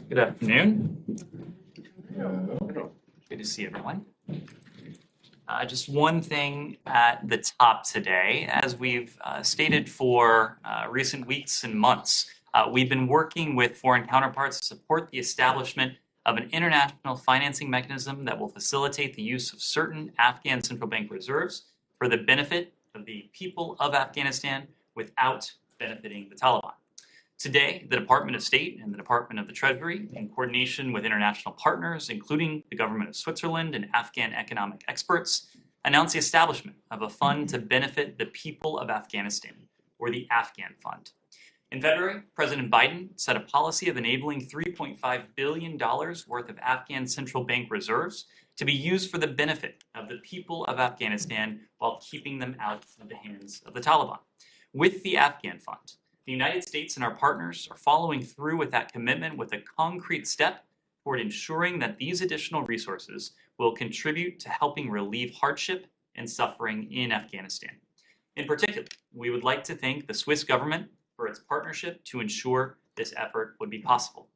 Good afternoon. Good to see everyone. Just one thing at the top today. As we've stated for recent weeks and months, we've been working with foreign counterparts to support the establishment of an international financing mechanism that will facilitate the use of certain Afghan central bank reserves for the benefit of the people of Afghanistan without benefiting the Taliban. Today, the Department of State and the Department of the Treasury, in coordination with international partners, including the government of Switzerland and Afghan economic experts, announced the establishment of a fund to benefit the people of Afghanistan, or the Afghan Fund. In February, President Biden set a policy of enabling $3.5 billion worth of Afghan central bank reserves to be used for the benefit of the people of Afghanistan while keeping them out of the hands of the Taliban. With the Afghan Fund, the United States and our partners are following through with that commitment with a concrete step toward ensuring that these additional resources will contribute to helping relieve hardship and suffering in Afghanistan. In particular, we would like to thank the Swiss government for its partnership to ensure this effort would be possible.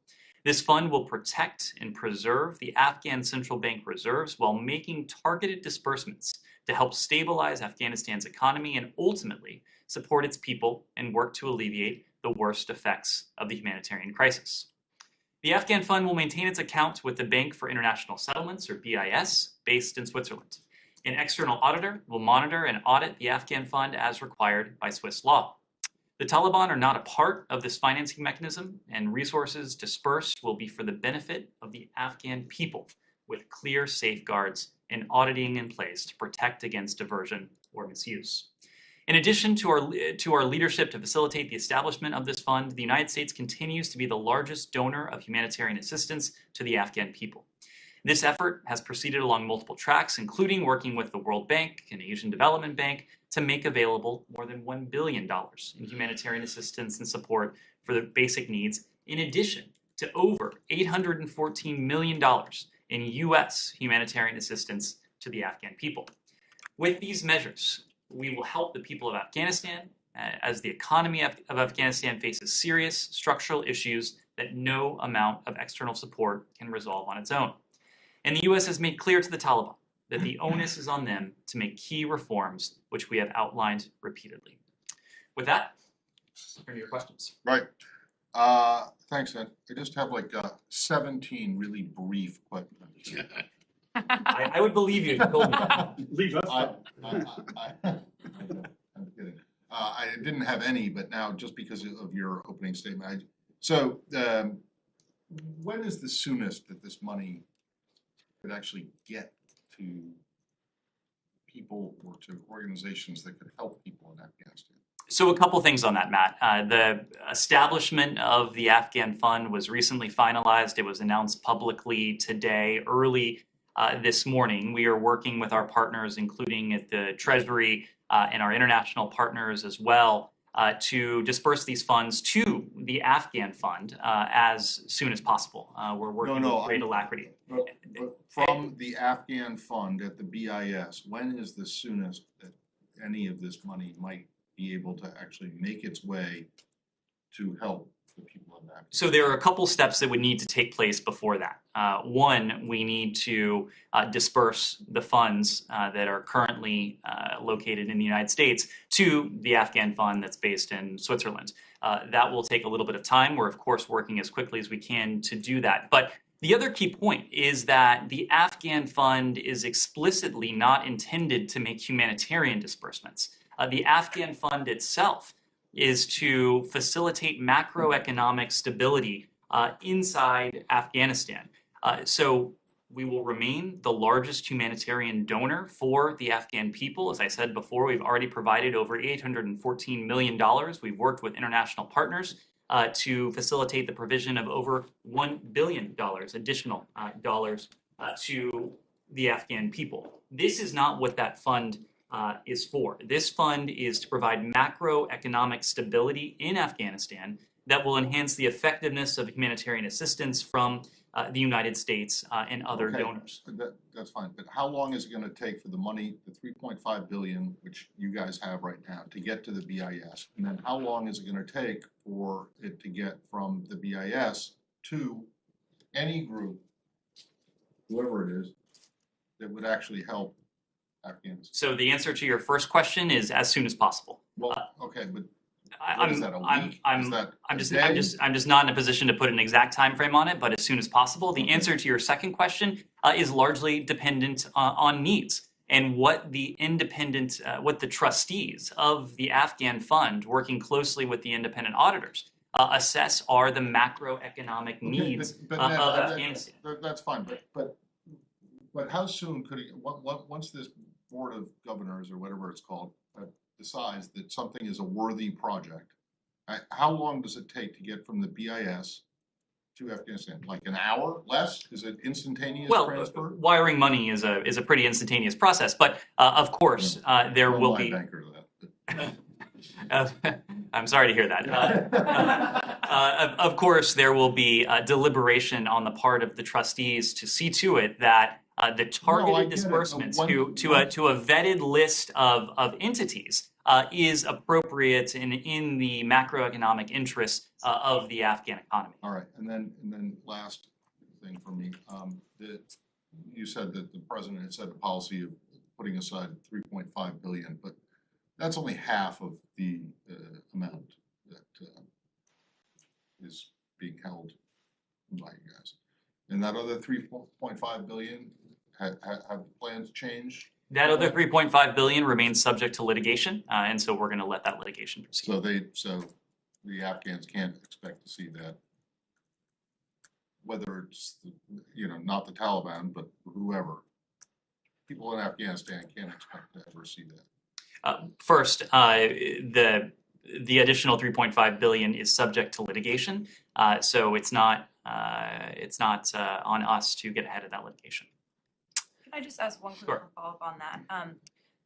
This fund will protect and preserve the Afghan central bank reserves while making targeted disbursements to help stabilize Afghanistan's economy and ultimately support its people and work to alleviate the worst effects of the humanitarian crisis. The Afghan Fund will maintain its account with the Bank for International Settlements, or BIS, based in Switzerland. An external auditor will monitor and audit the Afghan Fund as required by Swiss law. The Taliban are not a part of this financing mechanism, and resources dispersed will be for the benefit of the Afghan people, with clear safeguards and auditing in place to protect against diversion or misuse. In addition to our leadership to facilitate the establishment of this fund, the United States continues to be the largest donor of humanitarian assistance to the Afghan people. This effort has proceeded along multiple tracks, including working with the World Bank and Asian Development Bank to make available more than $1 billion in humanitarian assistance and support for the basic needs, in addition to over $814 million in U.S. humanitarian assistance to the Afghan people. With these measures, we will help the people of Afghanistan as the economy of Afghanistan faces serious structural issues that no amount of external support can resolve on its own. And the U.S. has made clear to the Taliban that the onus is on them to make key reforms, which we have outlined repeatedly. With that, turn to your questions. Right. Thanks, Ed. I just have like 17 really brief questions. I would believe you if you told me that. Leave us. I'm kidding. I didn't have any, but now just because of your opening statement. When is the soonest that this money could actually get to people or to organizations that could help people in Afghanistan? So a couple things on that, Matt. The establishment of the Afghan Fund was recently finalized. It was announced publicly today, early this morning. We are working with our partners, including at the Treasury and our international partners as well, to disperse these funds to the Afghan Fund as soon as possible. We're working with great alacrity. But from the Afghan Fund at the BIS, when is the soonest that any of this money might be able to actually make its way to help the people of Afghanistan? So there are a couple steps that would need to take place before that. One, we need to disperse the funds that are currently located in the United States to the Afghan Fund that's based in Switzerland. That will take a little bit of time. We're, of course, working as quickly as we can to do that. But the other key point is that the Afghan Fund is explicitly not intended to make humanitarian disbursements. The Afghan Fund itself is to facilitate macroeconomic stability inside Afghanistan. So we will remain the largest humanitarian donor for the Afghan people. As I said before, we've already provided over $814 million. We've worked with international partners to facilitate the provision of over $1 billion additional dollars to the Afghan people. This is not what that fund is for. This fund is to provide macroeconomic stability in Afghanistan that will enhance the effectiveness of humanitarian assistance from the United States and other Okay, donors. That's fine, but how long is it gonna take for the money, the 3.5 billion, which you guys have right now, to get to the BIS? And then how long is it gonna take for it to get from the BIS to any group, whoever it is, that would actually help Afghanistan? So the answer to your first question is as soon as possible. Well, okay, but what I'm, is that, a I'm, week? I'm, Is that I'm a just, day? I'm just not in a position to put an exact time frame on it, but as soon as possible. The Okay. answer to your second question is largely dependent on needs and what the independent, what the trustees of the Afghan fund, working closely with the independent auditors, assess are the macroeconomic Okay, needs but of Ned, Afghanistan. that's fine, but how soon could it, once this Board of Governors or whatever it's called decides that something is a worthy project, how long does it take to get from the BIS to Afghanistan? Like an hour, less? Is it instantaneous Well, transfer? wiring money is a pretty instantaneous process, but of course there Don't will lie be. banker to that. I'm sorry to hear that. Of course, there will be deliberation on the part of the trustees to see to it that the targeted disbursements to a vetted list of entities is appropriate in the macroeconomic interests of the Afghan economy. All right, and then last thing for me, you said that the president had set a policy of putting aside 3.5 billion, but that's only half of the amount that is being held by you guys. And that other 3.5 billion, have plans changed? That other 3.5 billion remains subject to litigation, and so we're going to let that litigation proceed. So the Afghans can't expect to see that, whether it's, not the Taliban, but whoever. People in Afghanistan can't expect to ever see that. First, the additional 3.5 billion is subject to litigation, so it's not on us to get ahead of that litigation. Can I just ask one quick Sure. follow-up on that?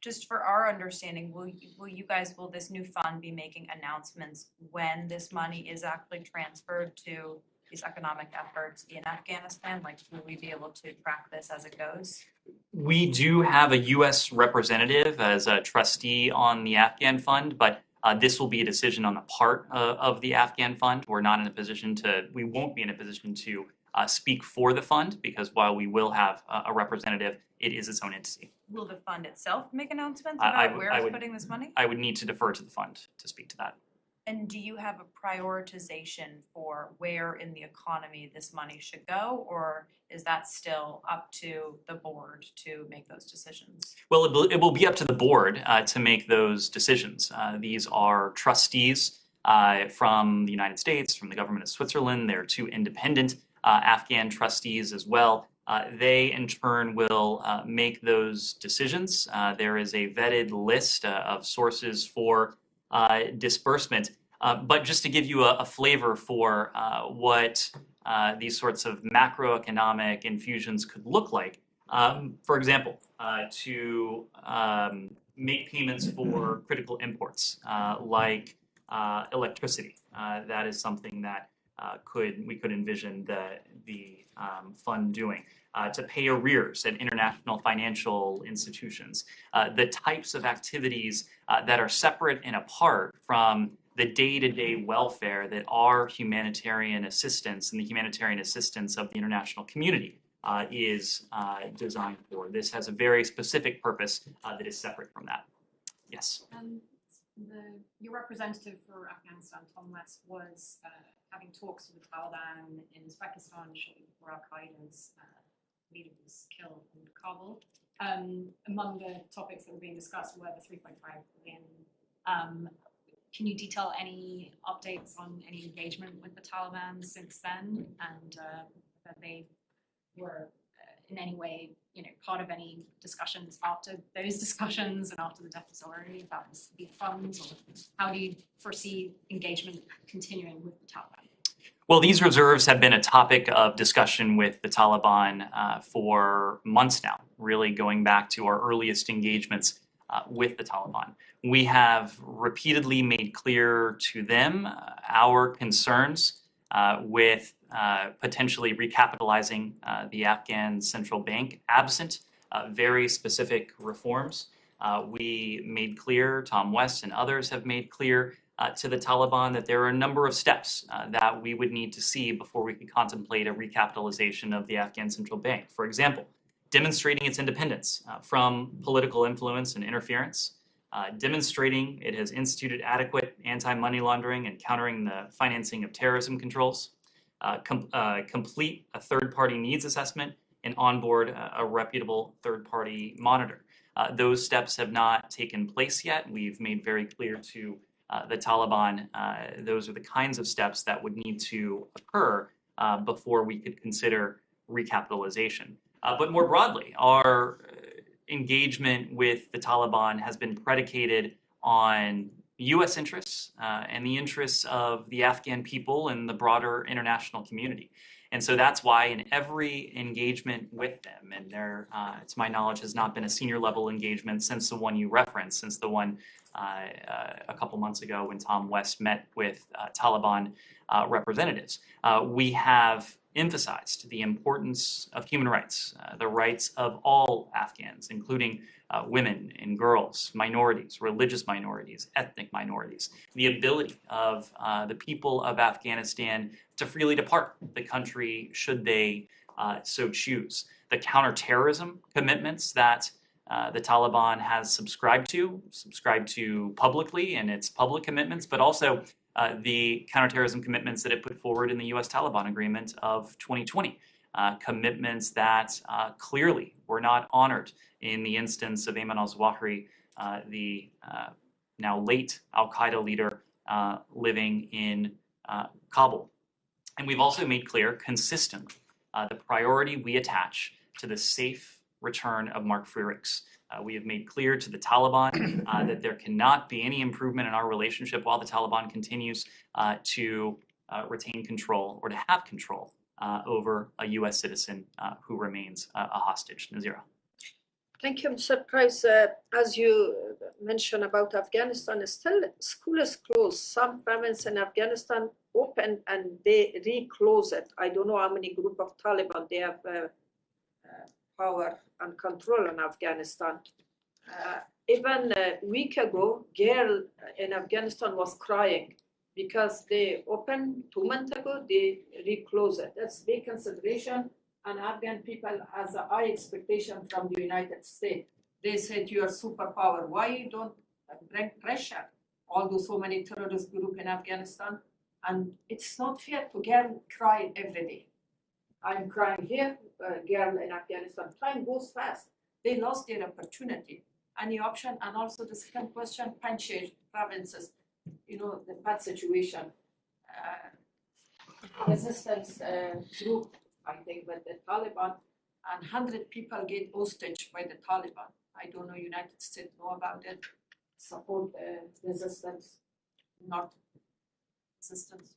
Just for our understanding, will this new fund be making announcements when this money is actually transferred to these economic efforts in Afghanistan? Like, will we be able to track this as it goes? We do have a U.S. representative as a trustee on the Afghan fund, but this will be a decision on the part of the Afghan fund. We won't be in a position to speak for the fund because while we will have a representative, it is its own entity. Will the fund itself make announcements I about would- where I it's would- putting this money? I would need to defer to the fund to speak to that. And do you have a prioritization for where in the economy this money should go, or is that still up to the board to make those decisions? Well, it will be up to the board to make those decisions. These are trustees from the United States, from the government of Switzerland. There are two independent Afghan trustees as well. They, in turn, will make those decisions. There is a vetted list of sources for disbursement. But just to give you a flavor for what these sorts of macroeconomic infusions could look like, for example, to make payments for critical imports like electricity. That is something that we could envision the fund doing. To pay arrears at international financial institutions. The types of activities that are separate and apart from the day-to-day welfare that our humanitarian assistance and the humanitarian assistance of the international community is designed for. This has a very specific purpose that is separate from that. Yes. Your representative for Afghanistan, Tom West, was having talks with the Taliban in Uzbekistan shortly before Al-Qaeda's leader was killed in Kabul. Among the topics that were being discussed were the 3.5 billion. Can you detail any updates on any engagement with the Taliban since then, and that they were in any way, part of any discussions after those discussions and after the death of Zohri about the funds, or how do you foresee engagement continuing with the Taliban? Well, these reserves have been a topic of discussion with the Taliban for months now, really going back to our earliest engagements with the Taliban. We have repeatedly made clear to them our concerns with potentially recapitalizing the Afghan central bank absent very specific reforms. We made clear, Tom West and others have made clear to the Taliban that there are a number of steps that we would need to see before we could contemplate a recapitalization of the Afghan central bank. For example, demonstrating its independence from political influence and interference, demonstrating it has instituted adequate anti-money laundering and countering the financing of terrorism controls, complete a third-party needs assessment, and onboard a reputable third-party monitor. Those steps have not taken place yet. We've made very clear to the Taliban those are the kinds of steps that would need to occur before we could consider recapitalization. But more broadly, our engagement with the Taliban has been predicated on U.S. interests and the interests of the Afghan people and the broader international community. And so that's why in every engagement with them, and there, to my knowledge, has not been a senior level engagement since the one you referenced, since the one a couple months ago when Tom West met with Taliban representatives. We have emphasized the importance of human rights, the rights of all Afghans, including women and girls, minorities, religious minorities, ethnic minorities, the ability of the people of Afghanistan to freely depart the country should they so choose. The counterterrorism commitments that the Taliban has subscribed to publicly in its public commitments, but also the counterterrorism commitments that it put forward in the U.S.-Taliban agreement of 2020, commitments that clearly were not honored in the instance of Ayman al-Zawahiri, the now late al-Qaeda leader living in Kabul. And we've also made clear consistently the priority we attach to the safe return of Mark Frerichs. We have made clear to the Taliban that there cannot be any improvement in our relationship while the Taliban continues to retain control or to have control over a U.S. citizen who remains a hostage. Nazira. Thank you. I'm surprised, as you mentioned about Afghanistan, still school is closed. Some provinces in Afghanistan open and they reclose it. I don't know how many group of Taliban they have power and control in Afghanistan. Even a week ago, girl in Afghanistan was crying because they opened 2 months ago, they reclose it. That's big consideration. And Afghan people has a high expectation from the United States. They said, you are superpower. Why you don't bring pressure? Although so many terrorist groups in Afghanistan. And it's not fair to girl cry every day. I'm crying here, girl in Afghanistan. Time goes fast. They lost their opportunity. Any option? And also the second question, Panjshir provinces, you know, the bad situation. Resistance group, I think, with the Taliban, and 100 people get hostage by the Taliban. I don't know, United States know about it. Support resistance, not resistance.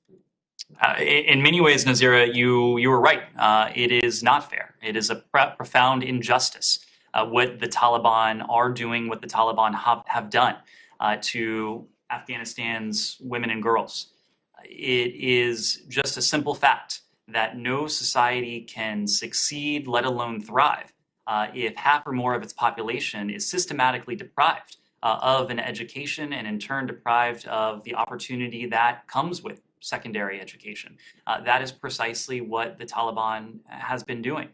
In many ways, Nazira, you were right. It is not fair. It is a profound injustice. What the Taliban are doing, what the Taliban have done to Afghanistan's women and girls. It is just a simple fact that no society can succeed, let alone thrive, if half or more of its population is systematically deprived of an education and in turn deprived of the opportunity that comes with secondary education. That is precisely what the Taliban has been doing.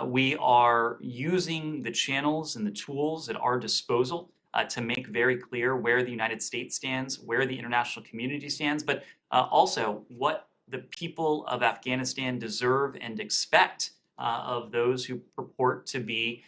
We are using the channels and the tools at our disposal to make very clear where the United States stands, where the international community stands, but also what the people of Afghanistan deserve and expect of those who purport to be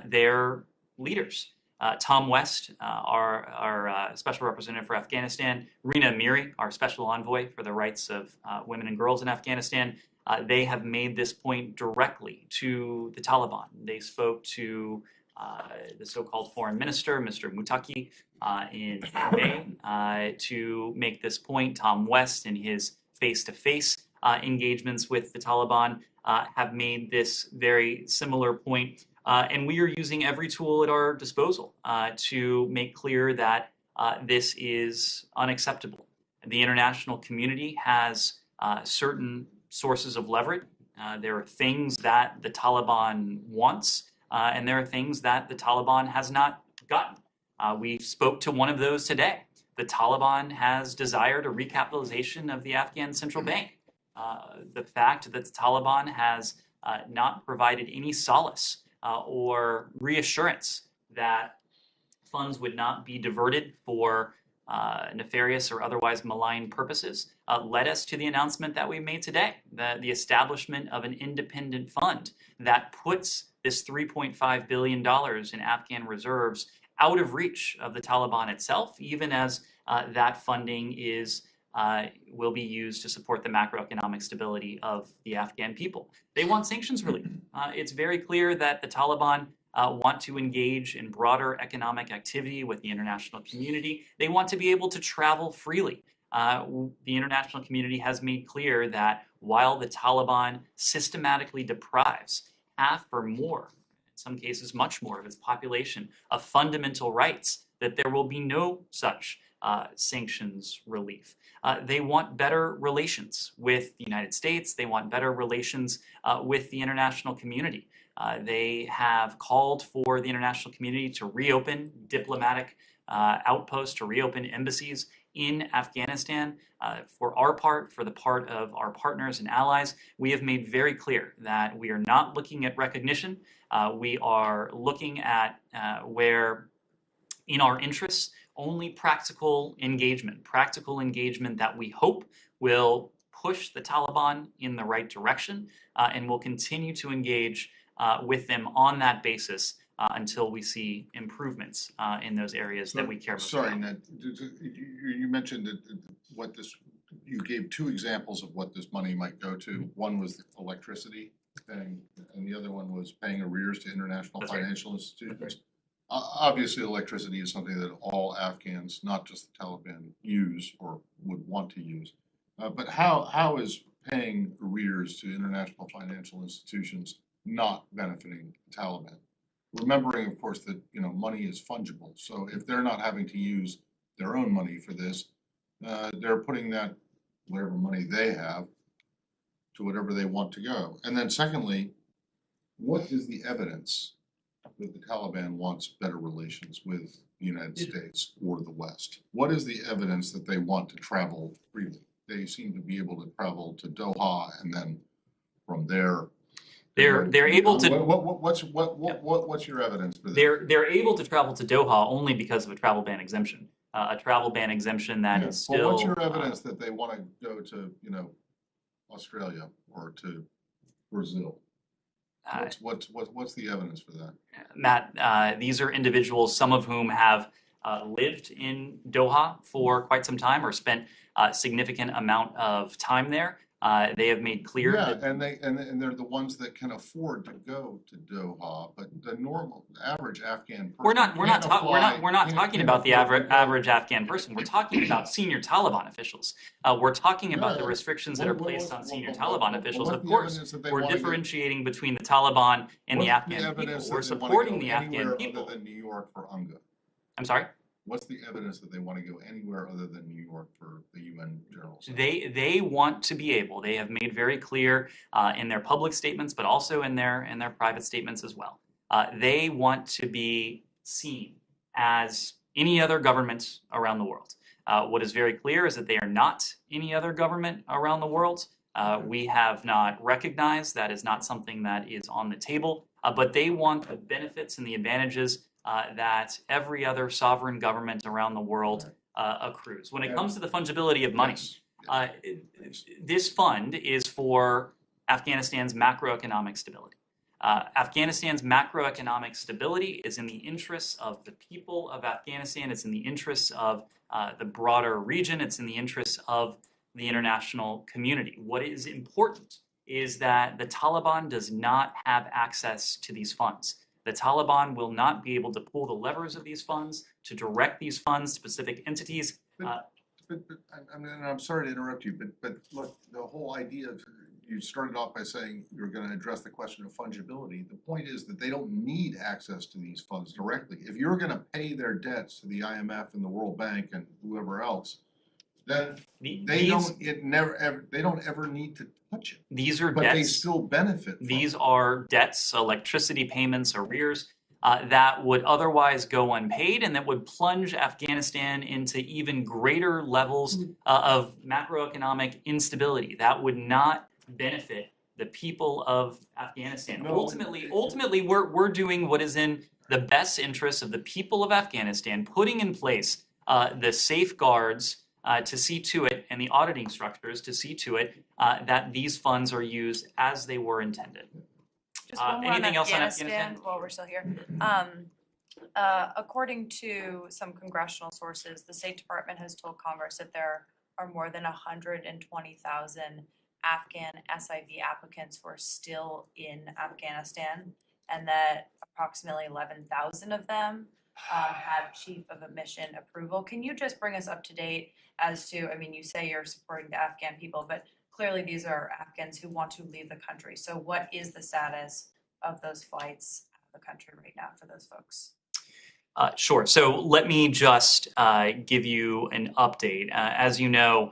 their leaders. Tom West, our special representative for Afghanistan, Rina Amiri, our special envoy for the rights of women and girls in Afghanistan, they have made this point directly to the Taliban. They spoke to the so-called foreign minister, Mr. Mutaki, in May to make this point. Tom West, in his face-to-face engagements with the Taliban, have made this very similar point. And we are using every tool at our disposal to make clear that this is unacceptable. The international community has certain sources of leverage. There are things that the Taliban wants, and there are things that the Taliban has not gotten. We spoke to one of those today. The Taliban has desired a recapitalization of the Afghan central bank. The fact that the Taliban has not provided any solace or reassurance that funds would not be diverted for nefarious or otherwise malign purposes led us to the announcement that we made today, the establishment of an independent fund that puts this $3.5 billion in Afghan reserves out of reach of the Taliban itself, even as that funding will be used to support the macroeconomic stability of the Afghan people. They want sanctions relief. It's very clear that the Taliban want to engage in broader economic activity with the international community. They want to be able to travel freely. The international community has made clear that while the Taliban systematically deprives half or more, in some cases much more, of its population of fundamental rights, that there will be no such sanctions relief. They want better relations with the United States. They want better relations with the international community. They have called for the international community to reopen diplomatic outposts, to reopen embassies in Afghanistan. For our part, for the part of our partners and allies, we have made very clear that we are not looking at recognition. We are looking at where, in our interests, only practical engagement that we hope will push the Taliban in the right direction, and will continue to engage with them on that basis until we see improvements in those areas that we care most about. Sorry, Ned, you mentioned that you gave two examples of what this money might go to. One was electricity, and the other one was paying arrears to international financial institutions. Obviously, electricity is something that all Afghans, not just the Taliban, use or would want to use. But how is paying arrears to international financial institutions not benefiting the Taliban? Remembering, of course, that money is fungible. So if they're not having to use their own money for this, they're putting that whatever money they have to whatever they want to go. And then secondly, what is the evidence that the Taliban wants better relations with the United States or the West? What is the evidence that they want to travel freely? They seem to be able to travel to Doha, and then from there, they're able to. What's your evidence for this? They're able to travel to Doha only because of a travel ban exemption. A travel ban exemption that is still. Well, what's your evidence that they want to go to Australia or to Brazil? What's the evidence for that? Matt, these are individuals, some of whom have lived in Doha for quite some time or spent a significant amount of time there. They have made clear that and they're the ones that can afford to go to Doha, but the average Afghan person. We're not talking about the average Afghan person. We're talking about senior Taliban officials. We're talking about the restrictions that are placed on senior Taliban officials. Of course, we're differentiating between the Taliban and the Afghan people. We're supporting the Afghan people. Other than New York for UNGA? I'm sorry? What's the evidence that they want to go anywhere other than New York for the UN General Assembly? They want to be able. They have made very clear in their public statements, but also in their private statements as well. They want to be seen as any other government around the world. What is very clear is that they are not any other government around the world. We have not recognized that is not something that is on the table, but they want the benefits and the advantages that every other sovereign government around the world accrues. When it comes to the fungibility of money, this fund is for Afghanistan's macroeconomic stability. Afghanistan's macroeconomic stability is in the interests of the people of Afghanistan. It's in the interests of the broader region. It's in the interests of the international community. What is important is that the Taliban does not have access to these funds. The Taliban will not be able to pull the levers of these funds, to direct these funds to specific entities. But I'm sorry to interrupt you, but look, the whole idea of you started off by saying you're going to address the question of fungibility. The point is that they don't need access to these funds directly. If you're going to pay their debts to the IMF and the World Bank and whoever else, then they don't ever need to touch it. These are But debts. they still benefit from These it. are debts, electricity payments, arrears that would otherwise go unpaid, and that would plunge Afghanistan into even greater levels of macroeconomic instability. That would not benefit the people of Afghanistan. No. Ultimately, we're doing what is in the best interest of the people of Afghanistan, putting in place the safeguards to see to it, and the auditing structures to see to it that these funds are used as they were intended. Just one more Anything on else on Afghanistan Afghanistan? while we're still here. According to some congressional sources, the State Department has told Congress that there are more than 120,000 Afghan SIV applicants who are still in Afghanistan, and that approximately 11,000 of them have Chief of Mission approval. Can you just bring us up to date as to, I mean, you say you're supporting the Afghan people, but clearly these are Afghans who want to leave the country. So what is the status of those flights out of the country right now for those folks? Sure. So let me just give you an update. As you know,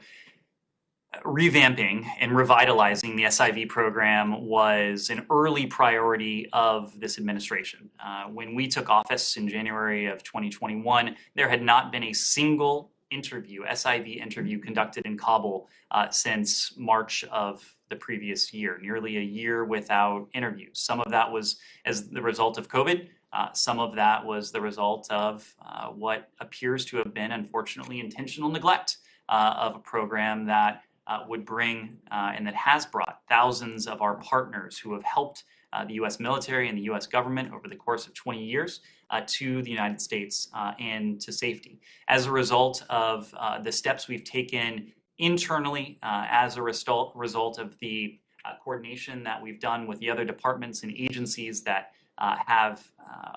revamping and revitalizing the SIV program was an early priority of this administration. When we took office in January of 2021, there had not been a single SIV interview conducted in Kabul since March of the previous year, nearly a year without interviews. Some of that was as the result of COVID. Some of that was the result of what appears to have been, unfortunately, intentional neglect of a program that would bring and that has brought thousands of our partners who have helped the U.S. military and the U.S. government over the course of 20 years to the United States and to safety. As a result of the steps we've taken internally, as a result of the coordination that we've done with the other departments and agencies that have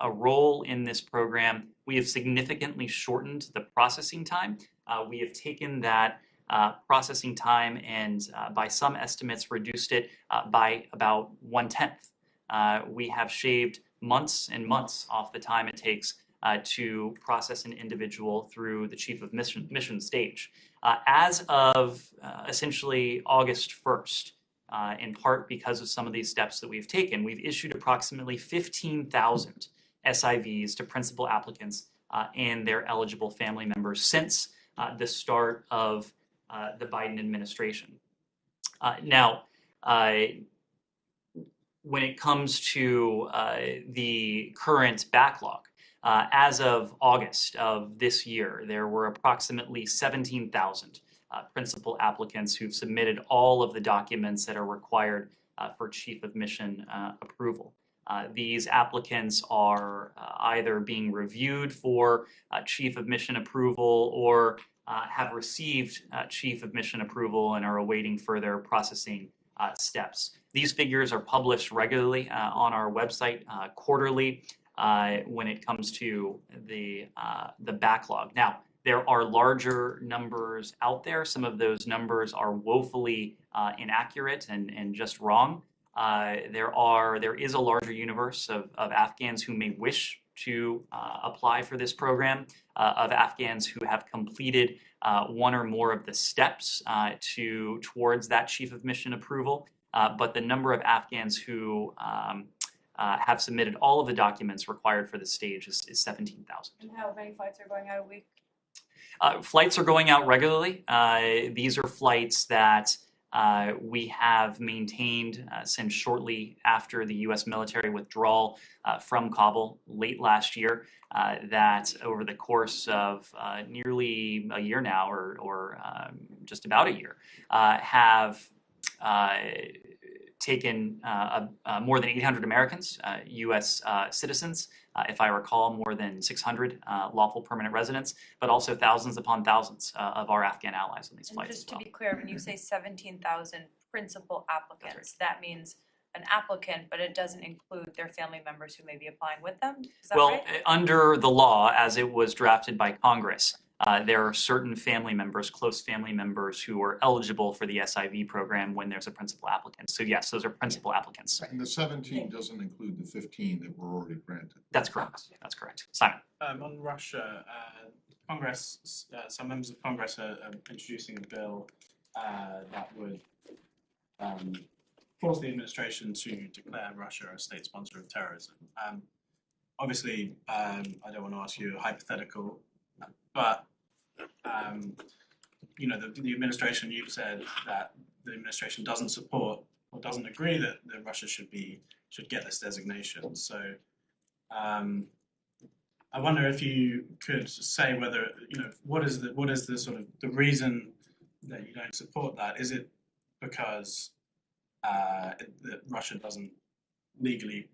a role in this program, we have significantly shortened the processing time. We have taken that processing time and by some estimates reduced it by about 1/10. We have shaved months and months off the time it takes to process an individual through the Chief of Mission stage. As of essentially August 1st, in part because of some of these steps that we've taken, we've issued approximately 15,000 SIVs to principal applicants and their eligible family members since the start of the Biden administration. Now, when it comes to the current backlog, as of August of this year, there were approximately 17,000 principal applicants who've submitted all of the documents that are required for Chief of Mission approval. These applicants are either being reviewed for Chief of Mission approval or have received Chief of Mission approval and are awaiting further processing steps. These figures are published regularly on our website quarterly when it comes to the backlog. Now, there are larger numbers out there. Some of those numbers are woefully inaccurate and just wrong. There is a larger universe of Afghans who may wish to apply for this program, of Afghans who have completed one or more of the steps towards that Chief of Mission approval. But the number of Afghans who have submitted all of the documents required for the stage is 17,000. And how many flights are going out a week? Flights are going out regularly. These are flights that we have maintained since shortly after the U.S. military withdrawal from Kabul late last year, that over the course of nearly a year now, or just about a year, have taken more than 800 Americans, U.S. citizens, if I recall, more than 600 lawful permanent residents, but also thousands upon thousands of our Afghan allies on these And flights just as well. to be clear, when you say 17,000 principal applicants, that means an applicant, but it doesn't include their family members who may be applying with them? Is that Well, right? under the law, as it was drafted by Congress, there are certain family members, close family members, who are eligible for the SIV program when there's a principal applicant. So yes, those are principal applicants. And the 17 doesn't include the 15 that were already granted. That's correct. That's correct. Simon. On Russia, Congress, some members of Congress are introducing a bill that would force the administration to declare Russia a state sponsor of terrorism. Obviously, I don't want to ask you a hypothetical, but you know, the administration, you've said that the administration doesn't support or doesn't agree that Russia should get this designation. So I wonder if you could say whether, you know, what is the sort of the reason that you don't support that? Is it because that Russia doesn't legally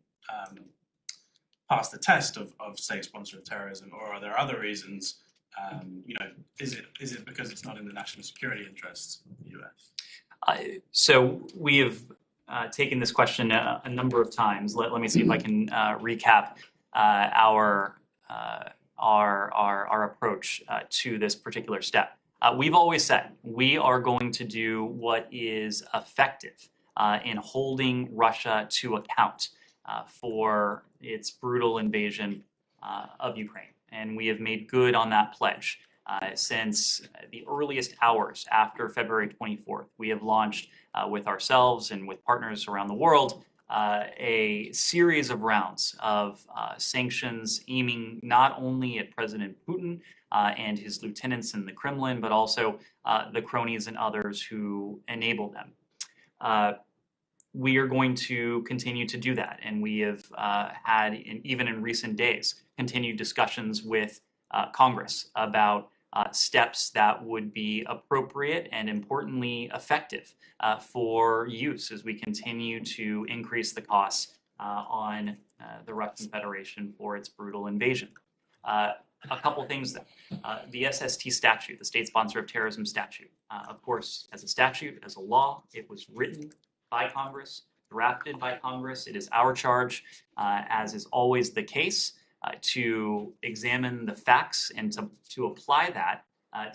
pass the test of state sponsor of terrorism, or are there other reasons? You know, is it because it's not in the national security interests of the US? So we have taken this question a number of times. Let me see if I can recap our approach to this particular step. We've always said we are going to do what is effective in holding Russia to account for its brutal invasion of Ukraine. And we have made good on that pledge. Since the earliest hours after February 24th, we have launched with ourselves and with partners around the world a series of rounds of sanctions aiming not only at President Putin and his lieutenants in the Kremlin, but also the cronies and others who enable them. We are going to continue to do that, and we have had, even in recent days, continued discussions with Congress about steps that would be appropriate and, importantly, effective for use as we continue to increase the costs on the Russian Federation for its brutal invasion. A couple things then. The SST statute, the State Sponsor of Terrorism statute, of course, as a statute, as a law, it was written by Congress, drafted by Congress. It is our charge, as is always the case, to examine the facts and to apply that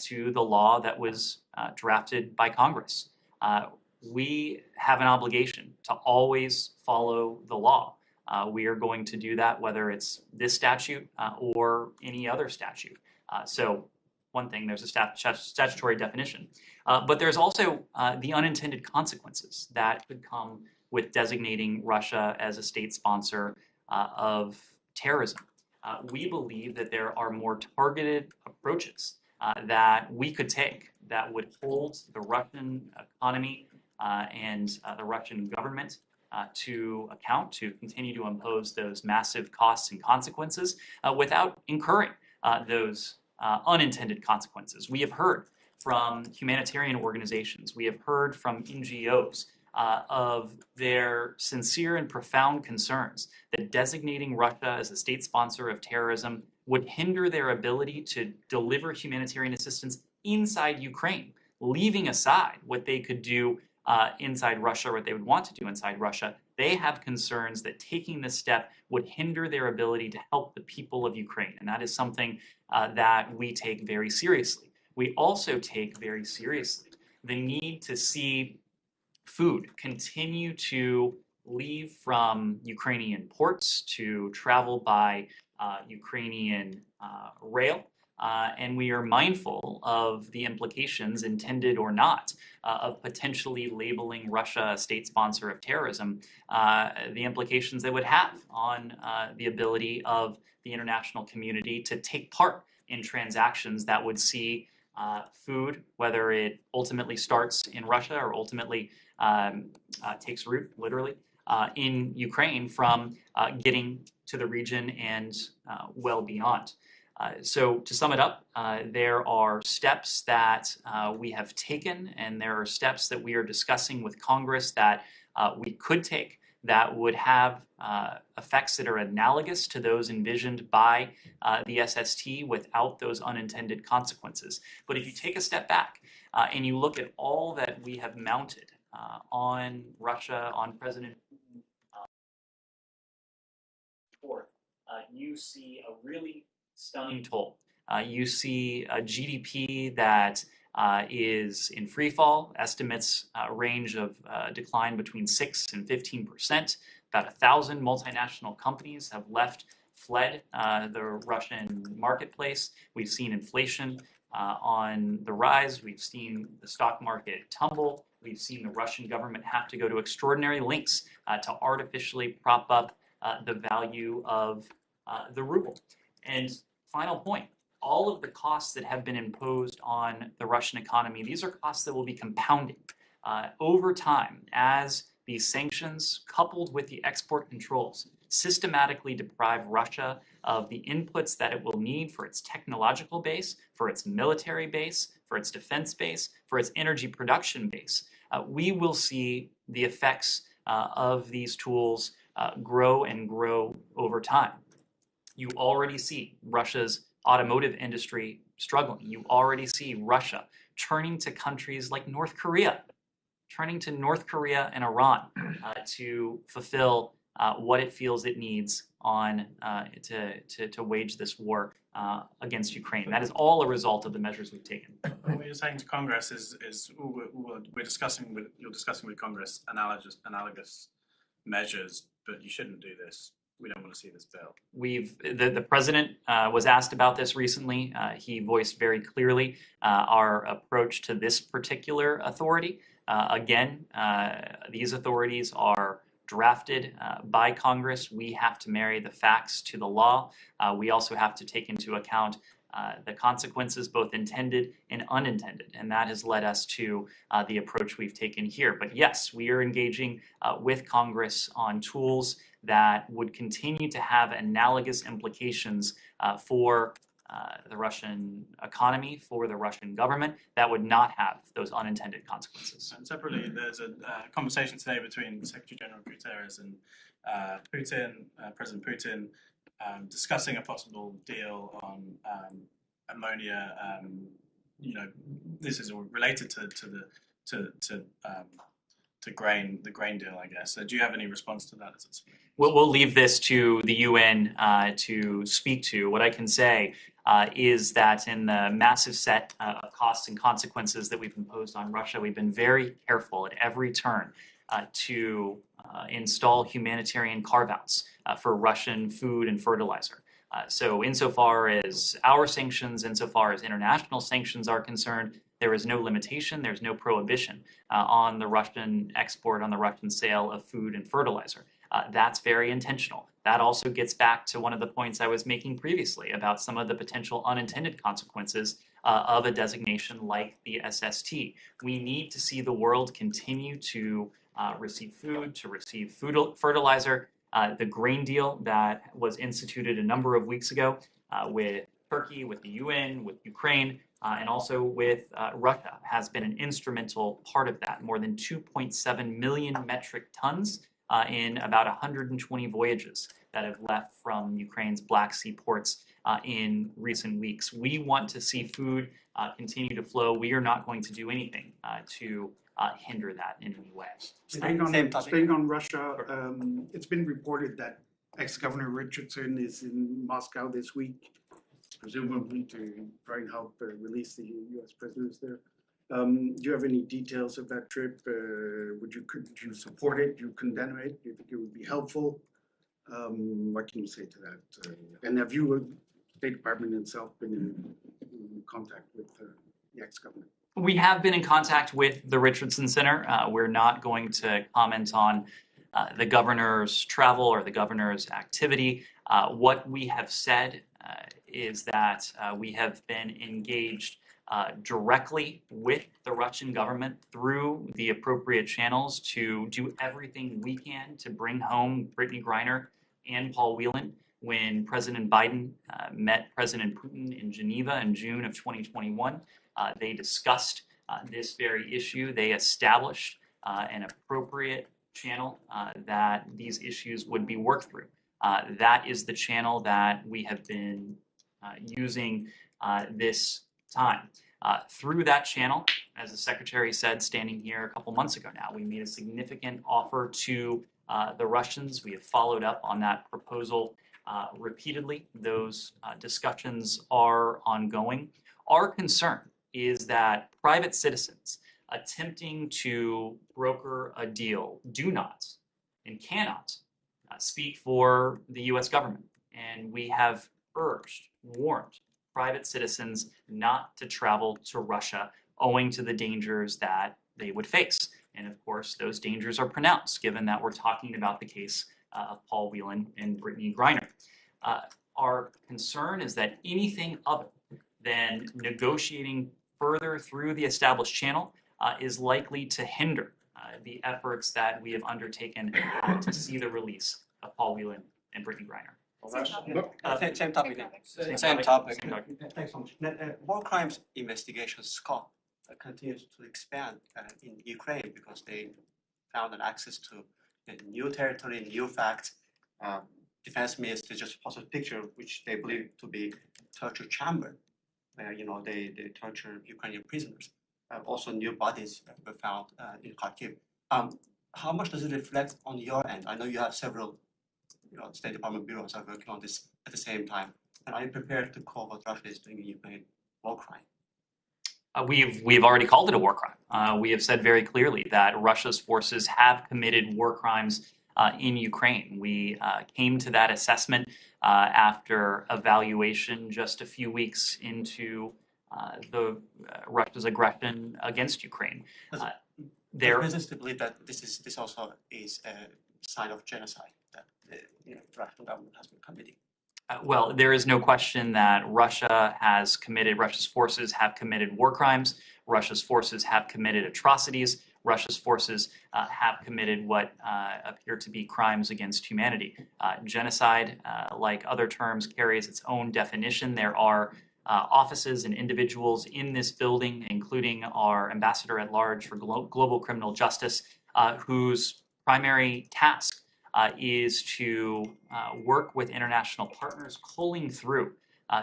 to the law that was drafted by Congress. We have an obligation to always follow the law. We are going to do that whether it's this statute or any other statute. So one thing, there's a statutory definition. But there's also the unintended consequences that could come with designating Russia as a state sponsor of terrorism. We believe that there are more targeted approaches that we could take that would hold the Russian economy and the Russian government to account, to continue to impose those massive costs and consequences without incurring those unintended consequences. We have heard from humanitarian organizations, we have heard from NGOs of their sincere and profound concerns that designating Russia as a state sponsor of terrorism would hinder their ability to deliver humanitarian assistance inside Ukraine, leaving aside what they could do inside Russia, or what they would want to do inside Russia. They have concerns that taking this step would hinder their ability to help the people of Ukraine, and that is something that we take very seriously. We also take very seriously the need to see food continue to leave from Ukrainian ports, to travel by Ukrainian rail, and we are mindful of the implications, intended or not, of potentially labeling Russia a state sponsor of terrorism, the implications they would have on the ability of the international community to take part in transactions that would see food, whether it ultimately starts in Russia or ultimately takes root, literally, in Ukraine, from getting to the region and well beyond. So to sum it up, there are steps that we have taken, and there are steps that we are discussing with Congress that we could take that would have effects that are analogous to those envisioned by the SST without those unintended consequences. But if you take a step back and you look at all that we have mounted on Russia, on President Putin, you see a really stunning toll You see a GDP that is in free fall. Estimates range of decline between 6 and 15%. About 1,000 multinational companies have fled the Russian marketplace. We've seen inflation on the rise. We've seen the stock market tumble. We've seen the Russian government have to go to extraordinary lengths to artificially prop up the value of the ruble. And final point, all of the costs that have been imposed on the Russian economy, these are costs that will be compounding over time as these sanctions, coupled with the export controls, systematically deprive Russia of the inputs that it will need for its technological base, for its military base, for its defense base, for its energy production base. We will see the effects of these tools grow and grow over time. You already see Russia's automotive industry struggling. You already see Russia turning to countries like North Korea, and Iran to fulfill what it feels it needs to wage this war against Ukraine. That is all a result of the measures we've taken. What you're saying to Congress is you're discussing with Congress analogous measures, but you shouldn't do this. We don't want to see this bill. The president was asked about this recently. He voiced very clearly our approach to this particular authority. Again, these authorities are drafted by Congress. We have to marry the facts to the law. We also have to take into account the consequences, both intended and unintended, and that has led us to the approach we've taken here. But yes, we are engaging with Congress on tools that would continue to have analogous implications for the Russian economy, for the Russian government, that would not have those unintended consequences. And separately, there's a conversation today between Secretary General Guterres and President Putin, discussing a possible deal on ammonia. This is related to the grain deal, I guess. So do you have any response to that? We'll leave this to the UN to speak to. What I can say is that in the massive set of costs and consequences that we've imposed on Russia, we've been very careful at every turn to install humanitarian carve-outs for Russian food and fertilizer. So insofar as our sanctions, insofar as international sanctions are concerned, there is no limitation, there's no prohibition on the Russian export, on the Russian sale of food and fertilizer. That's very intentional. That also gets back to one of the points I was making previously about some of the potential unintended consequences of a designation like the SST. We need to see the world continue to receive food, to receive fertilizer. The grain deal that was instituted a number of weeks ago with Turkey, with the UN, with Ukraine, and also with Russia has been an instrumental part of that. More than 2.7 million metric tons in about 120 voyages that have left from Ukraine's Black Sea ports in recent weeks. We want to see food continue to flow. We are not going to do anything to hinder that in any way. Staying on Russia, it's been reported that ex-Governor Richardson is in Moscow this week, presumably to try and help release the U.S. prisoners there. Do you have any details of that trip? Could you support it? Do you condemn it? Do you think it would be helpful? What can you say to that? And have you, State Department itself, been in contact with the ex-governor? We have been in contact with the Richardson Center. We're not going to comment on the governor's travel or the governor's activity. What we have said is that we have been engaged directly with the Russian government through the appropriate channels to do everything we can to bring home Brittany Griner and Paul Whelan. When President Biden met President Putin in Geneva in June of 2021, they discussed this very issue. They established an appropriate channel that these issues would be worked through. That is the channel that we have been using this time. Through that channel, as the Secretary said, standing here a couple months ago now, we made a significant offer to the Russians. We have followed up on that proposal repeatedly. Those discussions are ongoing. Our concern is that private citizens attempting to broker a deal do not and cannot speak for the US government. And we have urged, warned private citizens not to travel to Russia owing to the dangers that they would face. And of course, those dangers are pronounced given that we're talking about the case of Paul Whelan and Brittany Griner. Our concern is that anything other than negotiating further through the established channel is likely to hinder the efforts that we have undertaken to see the release of Paul Whelan and Brittany Griner. Same topic. Same topic. Same topic. Thanks so much. War crimes investigation scope continues to expand in Ukraine because they found an access to new territory, new facts. Defense minister just posted a picture which they believe to be torture chamber, where they torture Ukrainian prisoners. Also, new bodies were found in Kharkiv. How much does it reflect on your end? I know you have several State Department bureaus are working on this at the same time. And are you prepared to call what Russia is doing in Ukraine war crime? We've already called it a war crime. We have said very clearly that Russia's forces have committed war crimes in Ukraine. We came to that assessment after evaluation just a few weeks into Russia's aggression against Ukraine. There is reasons to believe that this also is a sign of genocide that the Russian government has been committing. Well, there is no question that Russia's forces have committed war crimes. Russia's forces have committed atrocities. Russia's forces have committed what appear to be crimes against humanity. Genocide, like other terms, carries its own definition. There are offices and individuals in this building, including our ambassador at large for global criminal justice, whose primary task is to work with international partners, culling through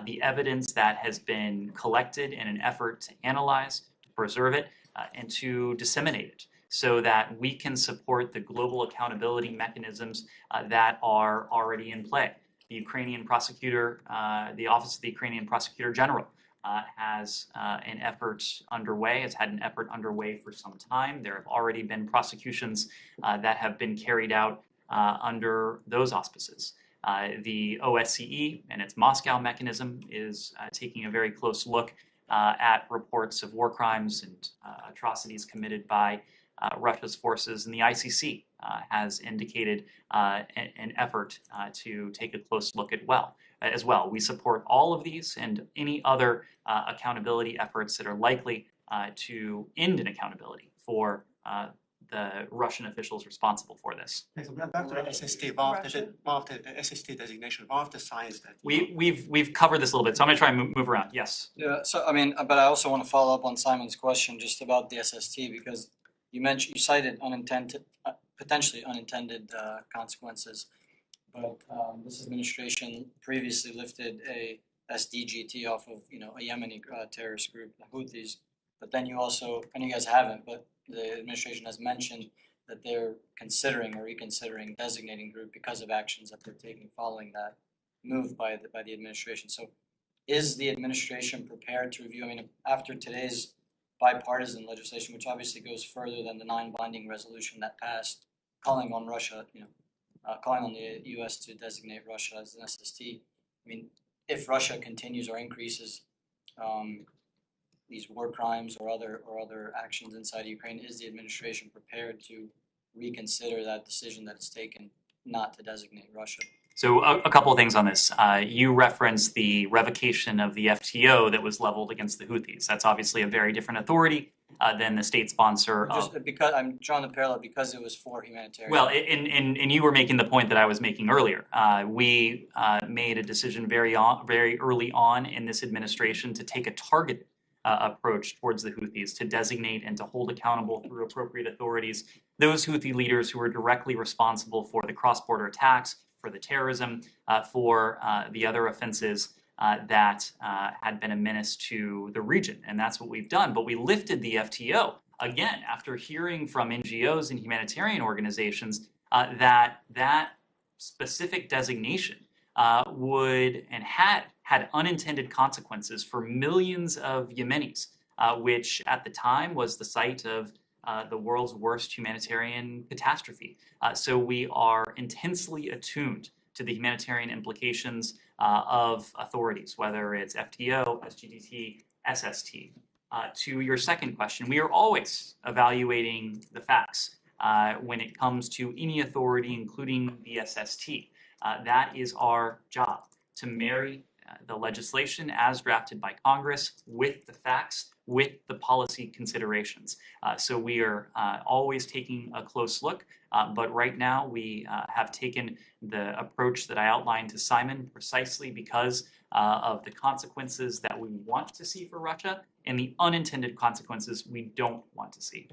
the evidence that has been collected in an effort to analyze, to preserve it, and to disseminate it so that we can support the global accountability mechanisms that are already in play. The Ukrainian prosecutor, the Office of the Ukrainian Prosecutor General, has an effort underway, has had an effort underway for some time. There have already been prosecutions that have been carried out under those auspices. The OSCE and its Moscow mechanism is taking a very close look at reports of war crimes and atrocities committed by Russia's forces, and the ICC has indicated an effort to take a close look as well. We support all of these and any other accountability efforts that are likely to end in accountability for the Russian officials responsible for this. Back to the SST, one of the SST designation, one of the signs that we've covered this a little bit, so I'm going to try and move around. Yes. Yeah. So I mean, but I also want to follow up on Simon's question just about the SST because you cited potentially unintended consequences, but this administration previously lifted a SDGT off of a Yemeni terrorist group, the Houthis, but then you guys haven't, but the administration has mentioned that they're considering or reconsidering designating group because of actions that they're taking following that move by the administration. So is the administration prepared to review? I mean, after today's bipartisan legislation, which obviously goes further than the non-binding resolution that passed, calling on Russia, calling on the U.S. to designate Russia as an SST. I mean, if Russia continues or increases these war crimes or other actions inside Ukraine, is the administration prepared to reconsider that decision that it's taken not to designate Russia? So a couple of things on this. You referenced the revocation of the FTO that was leveled against the Houthis. That's obviously a very different authority than the state sponsor. Because I'm drawing the parallel because it was for humanitarian. Well, and you were making the point that I was making earlier. We made a decision very early on in this administration to take a targeted approach towards the Houthis, to designate and to hold accountable through appropriate authorities those Houthi leaders who were directly responsible for the cross-border attacks, for the terrorism, for the other offenses that had been a menace to the region. And that's what we've done. But we lifted the FTO, again, after hearing from NGOs and humanitarian organizations that specific designation would and had unintended consequences for millions of Yemenis, which at the time was the site of the world's worst humanitarian catastrophe. So we are intensely attuned to the humanitarian implications of authorities, whether it's FTO, SGDT, SST. To your second question, we are always evaluating the facts when it comes to any authority, including the SST. That is our job, to marry the legislation as drafted by Congress with the facts, with the policy considerations. So we are always taking a close look, but right now we have taken the approach that I outlined to Simon precisely because of the consequences that we want to see for Russia and the unintended consequences we don't want to see.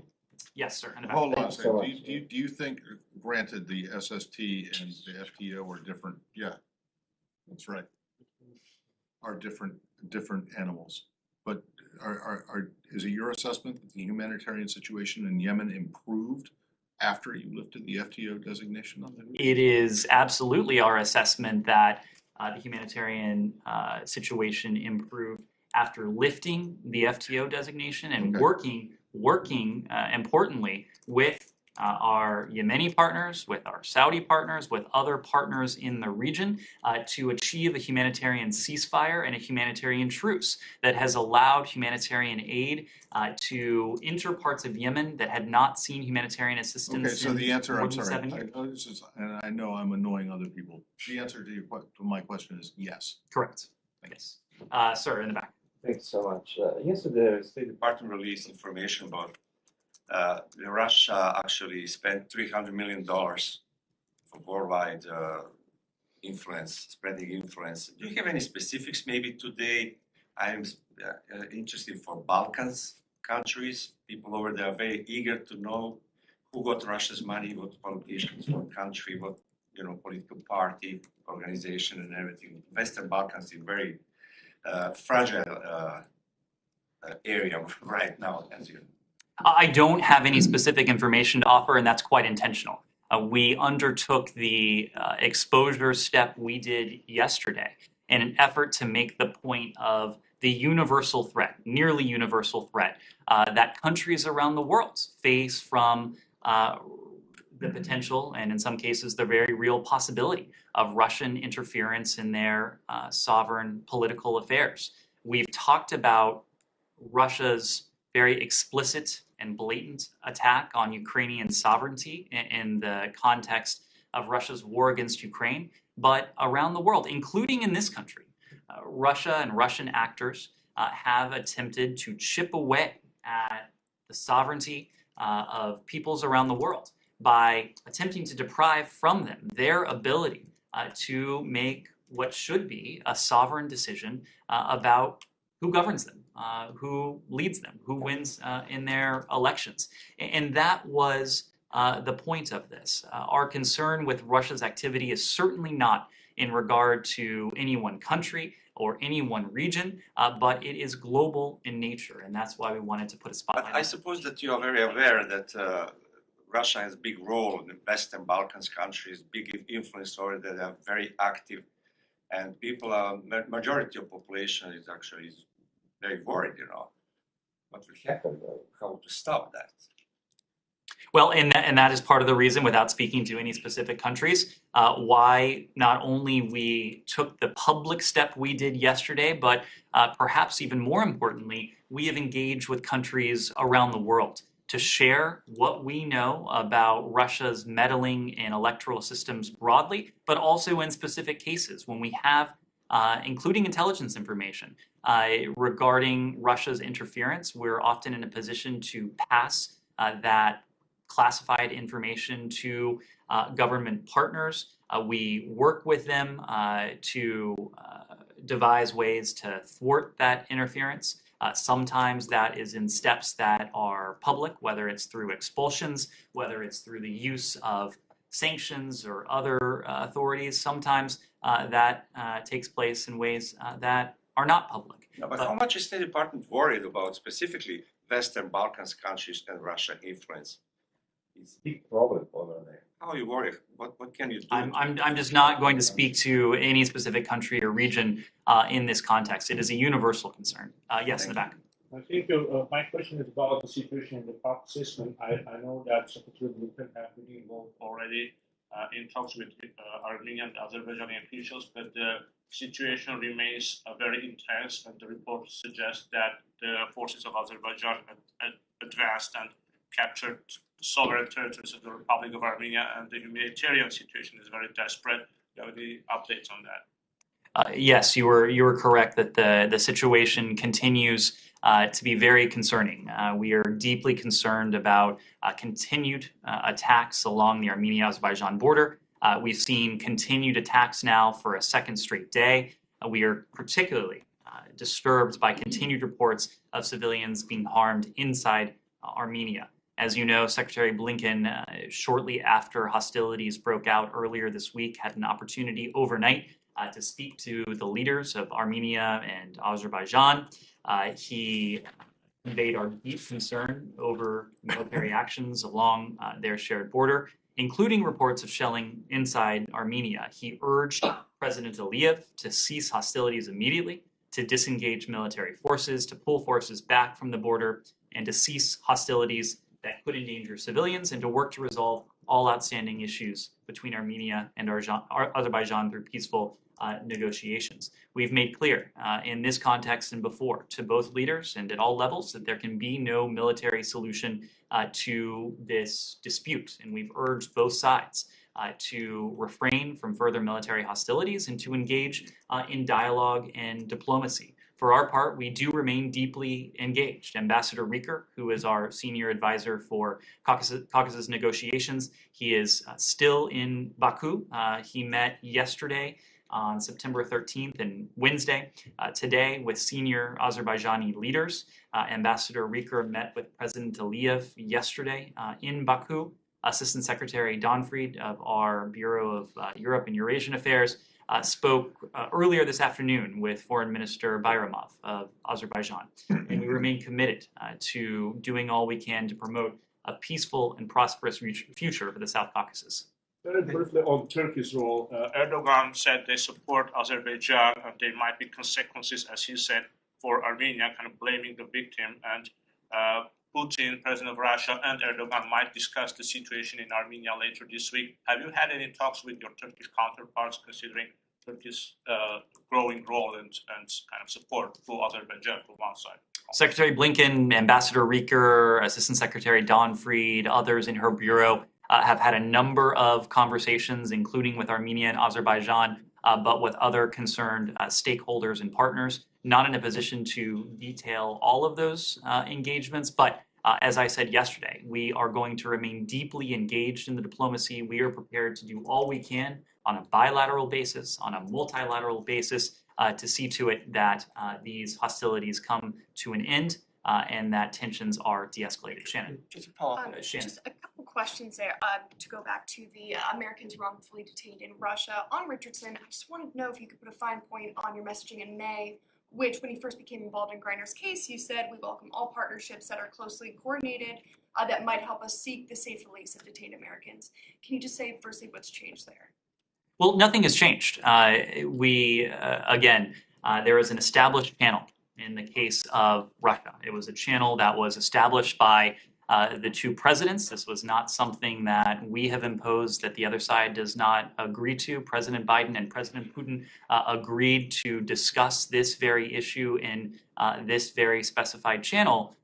Yes, sir. Hold on a so second. much. Do you think, granted, the SST and the FTO are different? Yeah, that's right. Are different animals. But is it your assessment that the humanitarian situation in Yemen improved after you lifted the FTO designation on them? It is absolutely our assessment that the humanitarian situation improved after lifting the FTO designation and Okay. working importantly with our Yemeni partners, with our Saudi partners, with other partners in the region to achieve a humanitarian ceasefire and a humanitarian truce that has allowed humanitarian aid to enter parts of Yemen that had not seen humanitarian assistance Okay, so the answer, more I'm than sorry, 7 years. and I know I'm annoying other people. The answer to my question is yes. Correct. Yes. Sir, in the back. Thanks so much. Yesterday, the State Department released information about Russia actually spent $300 million for worldwide influence, spreading influence. Do you have any specifics? Maybe today I'm interested for Balkans countries. People over there are very eager to know who got Russia's money, what politicians, what country, what political party, organization, and everything. Western Balkans is very fragile area right now, as you know. I don't have any specific information to offer, and that's quite intentional. We undertook the exposure step we did yesterday in an effort to make the point of the universal threat, nearly universal threat, that countries around the world face from the potential, and in some cases, the very real possibility of Russian interference in their sovereign political affairs. We've talked about Russia's very explicit and blatant attack on Ukrainian sovereignty in the context of Russia's war against Ukraine, but around the world, including in this country, Russia and Russian actors have attempted to chip away at the sovereignty of peoples around the world by attempting to deprive from them their ability to make what should be a sovereign decision about who governs them, who leads them, who wins in their elections. And that was the point of this. Our concern with Russia's activity is certainly not in regard to any one country or any one region, but it is global in nature, and that's why we wanted to put a spotlight on it. I suppose that you are very aware that Russia has a big role in the Western Balkans countries, big influence over that are very active, and people are, majority of population is actually very worried, what will happen, how to stop that. Well, and that is part of the reason, without speaking to any specific countries, why not only we took the public step we did yesterday, but perhaps even more importantly, we have engaged with countries around the world to share what we know about Russia's meddling in electoral systems broadly, but also in specific cases when we have, including intelligence information, regarding Russia's interference. We're often in a position to pass that classified information to government partners. We work with them to devise ways to thwart that interference. Sometimes that is in steps that are public, whether it's through expulsions, whether it's through the use of sanctions or other authorities. Sometimes that takes place in ways that are not public. No, but how much is the State Department worried about specifically Western Balkans countries and Russia influence? It's Big problem over there. how you worry. What can you do? I'm just not going to speak to any specific country or region in this context. It is a universal concern. Yes, in the back. Thank you. My question is about the situation in the park system. I know that Secretary Blinken has been involved already in talks with Armenian and Azerbaijani officials, but the situation remains very intense, and the report suggests that the forces of Azerbaijan advanced and captured sovereign territories of the Republic of Armenia, and the humanitarian situation is very desperate. Do you have any updates on that? Yes, you were correct that the situation continues to be very concerning. We are deeply concerned about continued attacks along the Armenia-Azerbaijan border. We've seen continued attacks now for a second straight day. We are particularly disturbed by continued reports of civilians being harmed inside Armenia. As you know, Secretary Blinken, shortly after hostilities broke out earlier this week, had an opportunity overnight to speak to the leaders of Armenia and Azerbaijan. He conveyed our deep concern over military actions along their shared border, including reports of shelling inside Armenia. He urged President Aliyev to cease hostilities immediately, to disengage military forces, to pull forces back from the border, and to cease hostilities that could endanger civilians, and to work to resolve all outstanding issues between Armenia and Azerbaijan through peaceful negotiations. We've made clear in this context and before to both leaders and at all levels that there can be no military solution to this dispute, and we've urged both sides to refrain from further military hostilities and to engage in dialogue and diplomacy. For our part, we do remain deeply engaged. Ambassador Rieker, who is our senior advisor for Caucasus negotiations, he is still in Baku. He met yesterday on September 13th and Wednesday, today with senior Azerbaijani leaders. Ambassador Rieker met with President Aliyev yesterday in Baku. Assistant Secretary Donfried of our Bureau of Europe and Eurasian Affairs spoke earlier this afternoon with Foreign Minister Bayramov of Azerbaijan. And we remain committed to doing all we can to promote a peaceful and prosperous future for the South Caucasus. Very briefly on Turkey's role, Erdogan said they support Azerbaijan and there might be consequences, as he said, for Armenia, kind of blaming the victim. And Putin, President of Russia, and Erdogan might discuss the situation in Armenia later this week. Have you had any talks with your Turkish counterparts, considering Turkey's growing role and kind of support for Azerbaijan from one side? Secretary Blinken, Ambassador Rieker, Assistant Secretary Donfried, others in her bureau have had a number of conversations, including with Armenia and Azerbaijan, but with other concerned stakeholders and partners. Not in a position to detail all of those engagements, but as I said yesterday, we are going to remain deeply engaged in the diplomacy. We are prepared to do all we can on a bilateral basis, on a multilateral basis, to see to it that these hostilities come to an end and that tensions are de-escalated. Shannon. Just a follow-up. Shannon. Just a couple questions there to go back to the Americans wrongfully detained in Russia. On Richardson, I just wanted to know if you could put a fine point on your messaging in May, which when you first became involved in Greiner's case, you said we welcome all partnerships that are closely coordinated that might help us seek the safe release of detained Americans. Can you just say firstly what's changed there? Well, nothing has changed. There is an established channel in the case of Russia. It was a channel that was established by the two presidents. This was not something that we have imposed, that the other side does not agree to. President Biden and President Putin agreed to discuss this very issue in this very specified channel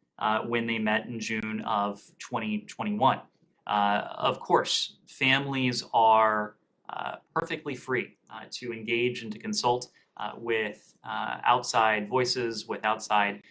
when they met in June of 2021. Of course, families are perfectly free to engage and to consult with outside voices, with outside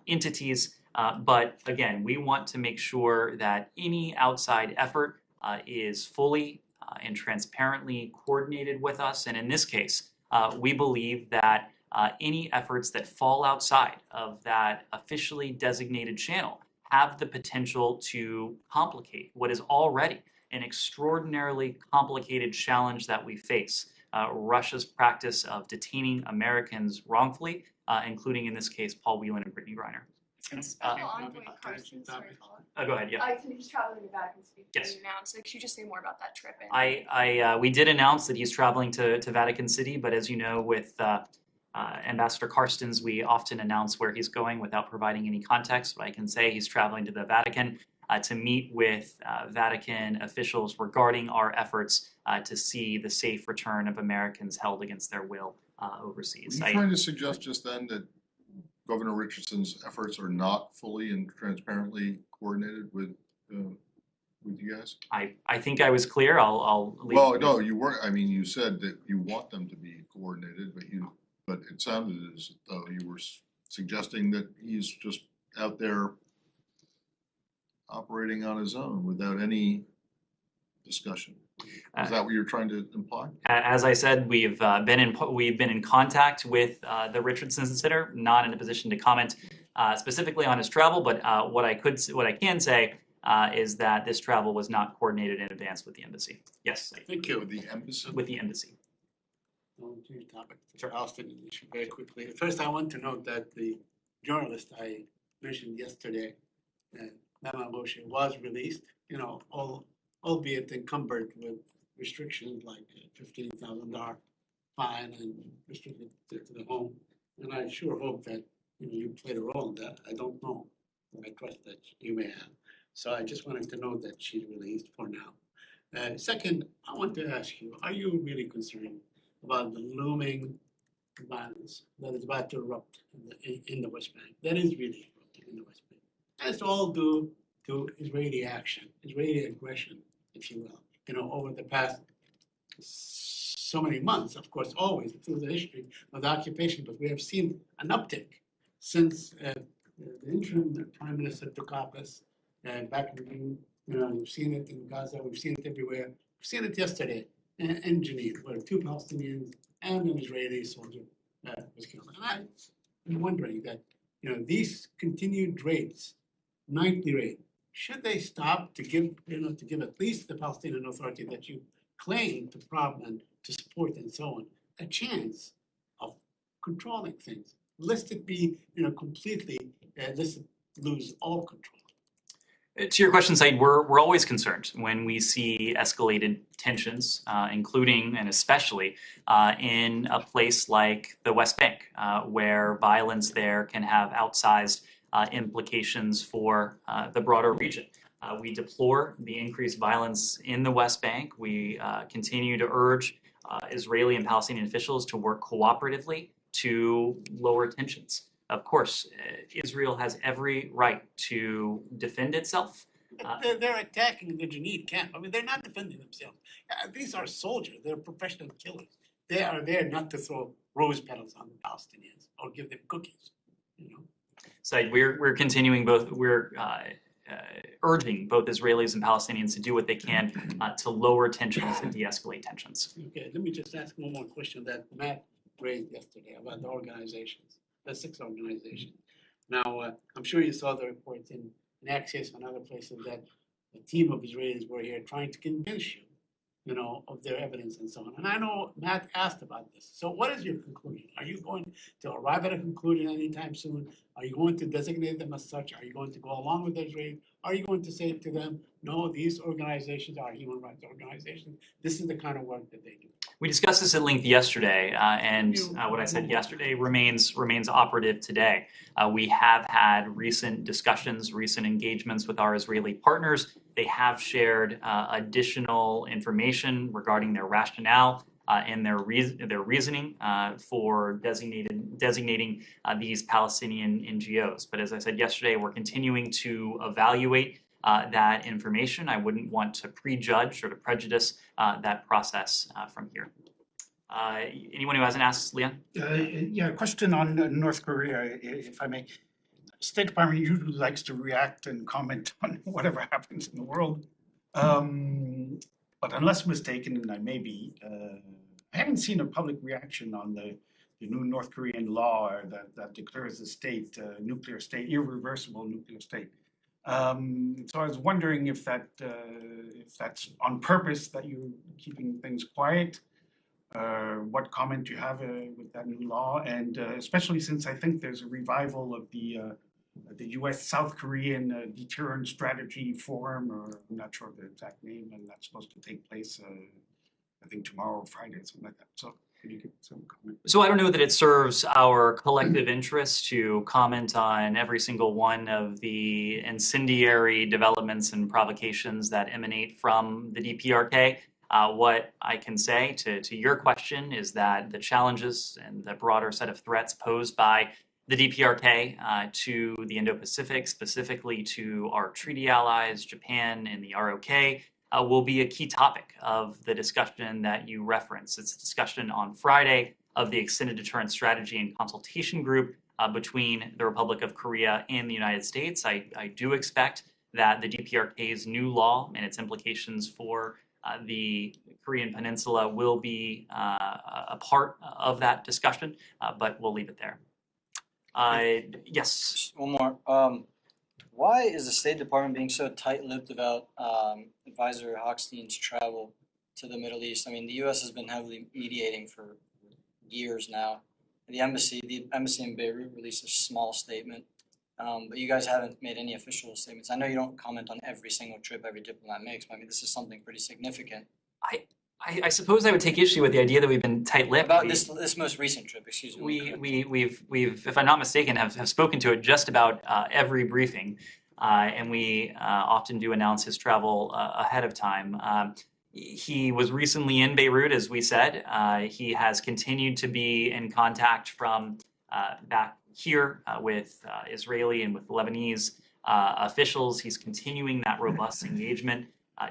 entities. But again, we want to make sure that any outside effort is fully and transparently coordinated with us. And in this case, we believe that any efforts that fall outside of that officially designated channel have the potential to complicate what is already an extraordinarily complicated challenge that we face. Russia's practice of detaining Americans wrongfully, including in this case, Paul Whelan and Brittany Griner. Special envoy Carson, sorry, Go ahead. Yeah. He's traveling to Vatican City. Yes. Announced. Like, could you just say more about that trip? We did announce that he's traveling to Vatican City, but as you know, with Ambassador Carstens, we often announce where he's going without providing any context. But I can say he's traveling to the Vatican to meet with Vatican officials regarding our efforts to see the safe return of Americans held against their will overseas. Are you trying to suggest just then that Governor Richardson's efforts are not fully and transparently coordinated with you guys? I think I was clear. I'll leave. Well, no, you weren't. I mean, you said that you want them to be coordinated, but it sounded as though you were suggesting that he's just out there operating on his own without any discussion. Is that what you're trying to imply? As I said, we've been in contact with the Richardson Center. Not in a position to comment specifically on his travel, but what I can say is that this travel was not coordinated in advance with the embassy. Yes. Thank you. With the embassy? With the embassy. On change topic. Palestinian issue very quickly. First, I want to note that the journalist I mentioned yesterday, Mehman Moshe, was released. Albeit encumbered with restrictions like $15,000 fine and restricted to the home. And I sure hope that you played a role in that. I don't know, but I trust that you may have. So I just wanted to note that she's released for now. Second, I want to ask you: are you really concerned about the looming violence that is about to erupt in the West Bank? That is really erupting in the West Bank. And it's all due to Israeli action, Israeli aggression, if you will. Over the past so many months, of course, always through the history of the occupation, but we have seen an uptick since the interim prime minister took office back in June. We've seen it in Gaza, we've seen it everywhere. We've seen it yesterday in Jenin, where 2 Palestinians and an Israeli soldier was killed. And I'm wondering that these continued raids, nightly raids, should they stop to give at least the Palestinian Authority that you claim to prop and to support and so on a chance of controlling things, lest it be completely lest it lose all control? To your question, Said, we're always concerned when we see escalated tensions, including and especially in a place like the West Bank, where violence there can have outsized implications for the broader region. We deplore the increased violence in the West Bank. We continue to urge Israeli and Palestinian officials to work cooperatively to lower tensions. Of course, Israel has every right to defend itself. They're attacking the Jenin camp. I mean, they're not defending themselves. These are soldiers. They're professional killers. They are there not to throw rose petals on the Palestinians or give them cookies. So we're continuing both. We're urging both Israelis and Palestinians to do what they can to lower tensions and de-escalate tensions. Okay, let me just ask one more question that Matt raised yesterday about the organizations, the 6 organizations. Now, I'm sure you saw the reports in Axios and other places that a team of Israelis were here trying to convince you, of their evidence and so on. And I know Matt asked about this. So what is your conclusion? Are you going to arrive at a conclusion anytime soon? Are you going to designate them as such? Are you going to go along with Israel? Are you going to say to them, no, these organizations are human rights organizations. This is the kind of work that they do. We discussed this at length yesterday, and what I said yesterday remains operative today. We have had recent discussions, recent engagements with our Israeli partners. They have shared additional information regarding their rationale and their reasoning for designating these Palestinian NGOs. But as I said yesterday, we're continuing to evaluate that information. I wouldn't want to prejudge or to prejudice that process from here. Anyone who hasn't asked, Leon? Yeah, question on North Korea, if I may. State Department usually likes to react and comment on whatever happens in the world. But unless mistaken, and I may be, I haven't seen a public reaction on the new North Korean law that declares the state nuclear state, irreversible nuclear state. So I was wondering if that's on purpose that you're keeping things quiet. What comment you have with that new law, and especially since I think there's a revival of the the U.S. South Korean Deterrent Strategy Forum, or I'm not sure the exact name, and that's supposed to take place, I think tomorrow or Friday, something like that. So can you give some comment? So I don't know that it serves our collective interest to comment on every single one of the incendiary developments and provocations that emanate from the DPRK. What I can say to your question is that the challenges and the broader set of threats posed by the DPRK to the Indo-Pacific, specifically to our treaty allies, Japan and the ROK, will be a key topic of the discussion that you referenced. It's a discussion on Friday of the Extended Deterrence Strategy and Consultation Group between the Republic of Korea and the United States. I do expect that the DPRK's new law and its implications for the Korean Peninsula will be a part of that discussion, but we'll leave it there. Yes. Just one more. Why is the State Department being so tight-lipped about Advisor Hochstein's travel to the Middle East? I mean, the U.S. has been heavily mediating for years now. The embassy in Beirut released a small statement, but you guys haven't made any official statements. I know you don't comment on every single trip every diplomat makes, but I mean, this is something pretty significant. I suppose I would take issue with the idea that we've been tight-lipped. About this most recent trip, excuse me. We've, if I'm not mistaken, have spoken to it just about every briefing, and we often do announce his travel ahead of time. He was recently in Beirut, as we said. He has continued to be in contact from back here with Israeli and with Lebanese officials. He's continuing that robust engagement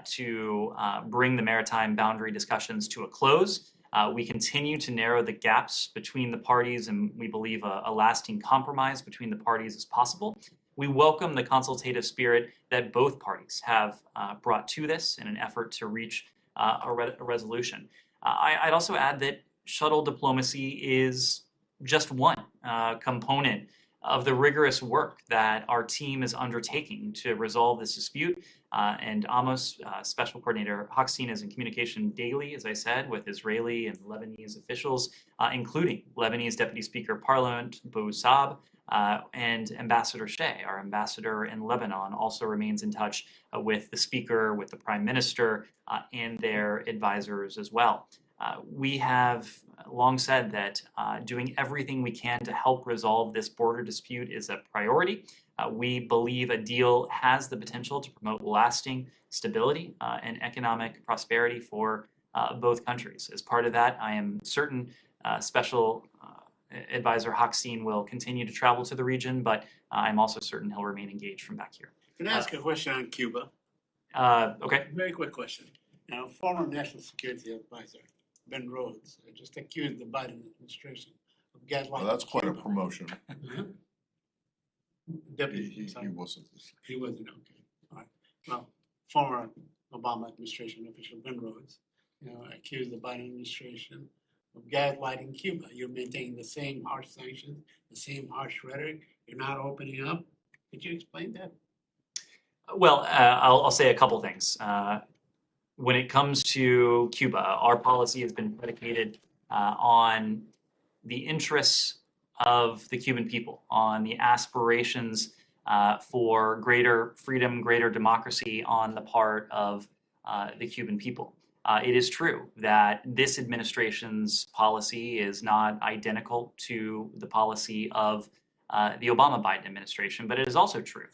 to bring the maritime boundary discussions to a close. We continue to narrow the gaps between the parties, and we believe a lasting compromise between the parties is possible. We welcome the consultative spirit that both parties have brought to this in an effort to reach a resolution. I'd also add that shuttle diplomacy is just one component of the rigorous work that our team is undertaking to resolve this dispute. And Amos, Special Coordinator Hochstein, is in communication daily, as I said, with Israeli and Lebanese officials, including Lebanese Deputy Speaker of Parliament, Bou Saab, and Ambassador Shea, our ambassador in Lebanon, also remains in touch with the Speaker, with the Prime Minister, and their advisors as well. We have long said that doing everything we can to help resolve this border dispute is a priority. We believe a deal has the potential to promote lasting stability and economic prosperity for both countries. As part of that, I am certain Special Advisor Hochstein will continue to travel to the region, but I'm also certain he'll remain engaged from back here. Can I ask a question on Cuba? Okay. Very quick question. Now, former National Security Advisor Ben Rhodes just accused the Biden administration of gaslighting. Well, that's quite a Cuba. promotion. Deputy, He wasn't. He wasn't, okay. All right. Well, former Obama administration official Ben Rhodes, accused the Biden administration of gaslighting Cuba. You're maintaining the same harsh sanctions, the same harsh rhetoric. You're not opening up. Could you explain that? Well, I'll say a couple things. When it comes to Cuba, our policy has been predicated on the interests of the Cuban people, on the aspirations for greater freedom, greater democracy on the part of the Cuban people. It is true that this administration's policy is not identical to the policy of the Obama-Biden administration, but it is also true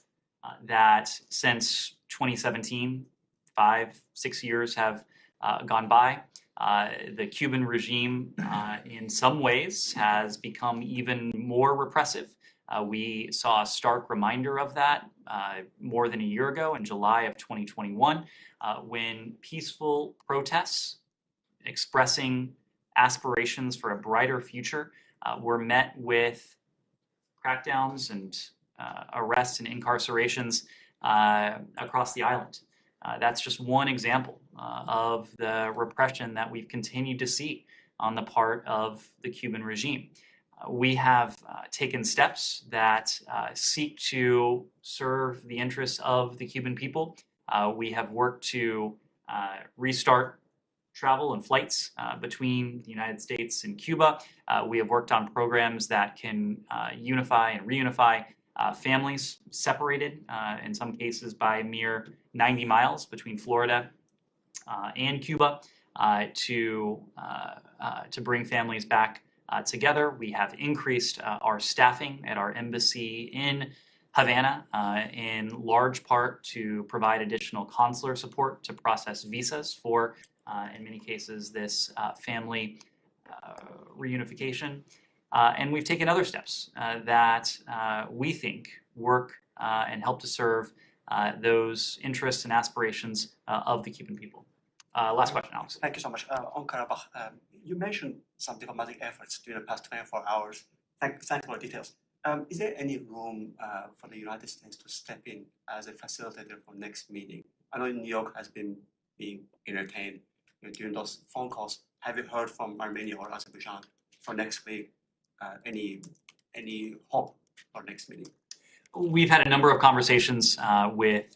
that since 2017, 5-6 years have gone by. The Cuban regime, in some ways, has become even more repressive. We saw a stark reminder of that more than a year ago in July of 2021, when peaceful protests expressing aspirations for a brighter future were met with crackdowns and arrests and incarcerations across the island. That's just one example of the repression that we've continued to see on the part of the Cuban regime. We have taken steps that seek to serve the interests of the Cuban people. We have worked to restart travel and flights between the United States and Cuba. We have worked on programs that can unify and reunify families separated in some cases by a mere 90 miles between Florida and Cuba to bring families back together. We have increased our staffing at our embassy in Havana in large part to provide additional consular support to process visas for, in many cases, this family reunification. And we've taken other steps that we think work and help to serve those interests and aspirations of the Cuban people. Last question, Alex. Thank you so much. On Karabakh, you mentioned some diplomatic efforts during the past 24 hours. Thanks for the details. Is there any room for the United States to step in as a facilitator for next meeting? I know New York has been being entertained during those phone calls. Have you heard from Armenia or Azerbaijan for next week? Any hope for next meeting? We've had a number of conversations with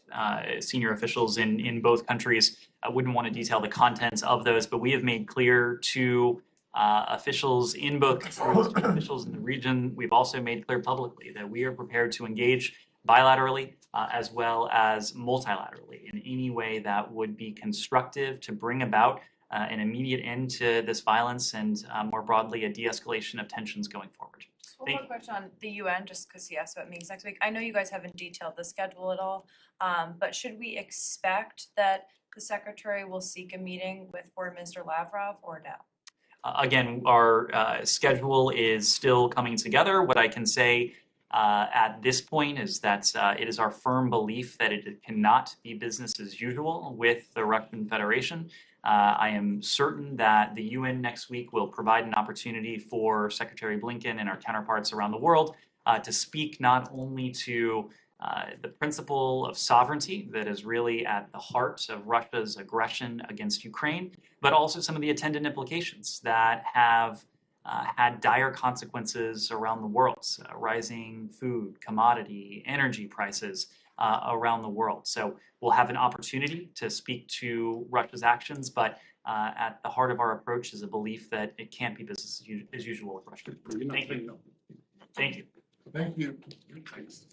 senior officials in both countries. I wouldn't want to detail the contents of those, but we have made clear to officials in both countries, to officials in the region, we've also made clear publicly that we are prepared to engage bilaterally as well as multilaterally in any way that would be constructive to bring about an immediate end to this violence and more broadly a de-escalation of tensions going forward. One more question on the UN, just because he asked about meetings next week. I know you guys haven't detailed the schedule at all, but should we expect that the Secretary will seek a meeting with Foreign Minister Lavrov or no? Again, our schedule is still coming together. What I can say at this point is that it is our firm belief that it cannot be business as usual with the Russian Federation. I am certain that the UN next week will provide an opportunity for Secretary Blinken and our counterparts around the world to speak not only to the principle of sovereignty that is really at the heart of Russia's aggression against Ukraine, but also some of the attendant implications that have had dire consequences around the world, rising food, commodity, energy prices around the world. So we'll have an opportunity to speak to Russia's actions, but at the heart of our approach is a belief that it can't be business as usual with Russia. Thank you. Thank you. Thanks.